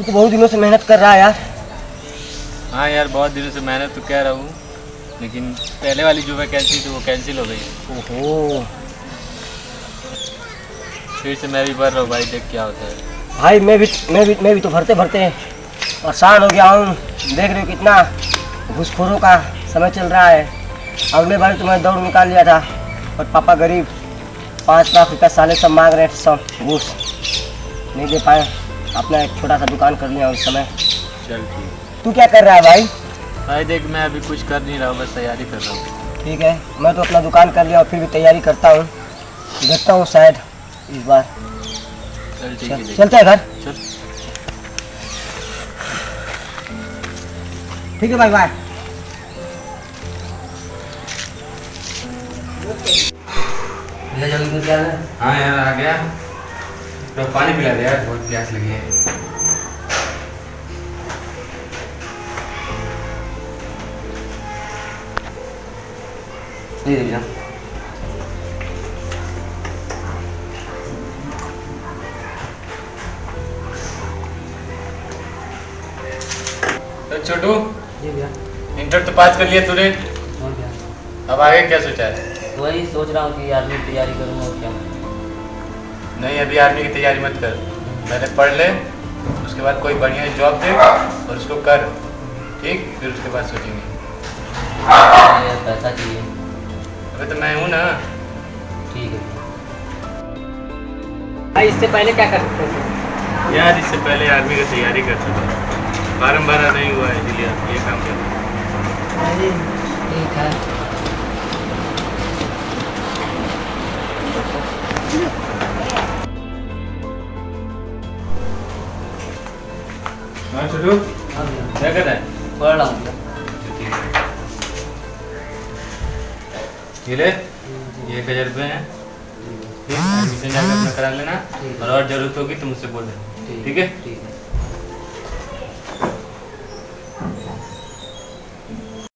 तू तो बहुत दिनों से मेहनत कर रहा है यार। हाँ यार, बहुत दिनों से मेहनत तो कह रहा हूँ, लेकिन पहले वाली जो वैकेंसी थी वो कैंसिल हो गई। ओहो फिर से मैं भी भर रहा हूँ भाई, देख क्या होता है। भाई मैं भी तो भरते भरते परेशान हो गया हूँ। देख रहे हो कितना घूसखोरों का समय चल रहा है। अगले बार तो मैं दौड़ निकाल लिया था, और पापा गरीब 5 लाख रुपया साले सब मांग रहे हैं, सब घूस नहीं दे पाए। अपना एक छोटा सा दुकान कर लिया उस समय। चल ठीक। तू क्या कर रहा है भाई? भाई देख, मैं अभी कुछ कर नहीं रहा हूँ, बस तैयारी कर रहा हूँ। ठीक है, मैं तो अपना दुकान कर लिया और फिर भी तैयारी करता हूँ। देखता हूँ शायद इस बार। चल ठीक है, चलते हैं घर। चल। ठीक है भाई, बाय। जल्दी क्या है? हाँ यार, आ गया। तो पानी पिला दे यार, बहुत प्यास लगी है। जी भैया। तो छोटू, जी भैया। इंटर तो पास कर लिया तूने, और क्या? अब आगे क्या सोचा है? वही सोच रहा हूँ कि आर्मी की तैयारी करूँगा और क्या। नहीं, अभी आर्मी की तैयारी मत कर, पहले पढ़ ले, उसके बाद कोई बढ़िया जॉब दे और उसको कर, ठीक? फिर उसके बाद सोचेंगे। यार पैसा चाहिए। अबे तो मैं हूँ ना। ठीक है भाई। इससे पहले क्या कर सकते थे? यार इससे पहले आर्मी की तैयारी कर चुका, फार्म भरा नहीं हुआ है, इसलिए ये काम कर। ठीक है। हाँ छोटू, क्या कर रहा है? पढ़ रहा हूँ। ये ले, ये 1000 रुपये हैं, ठीक? एडमिशन जाकर अपना करा लेना, और जरूरत होगी तो मुझसे बोल देना, ठीक है? ठीक है।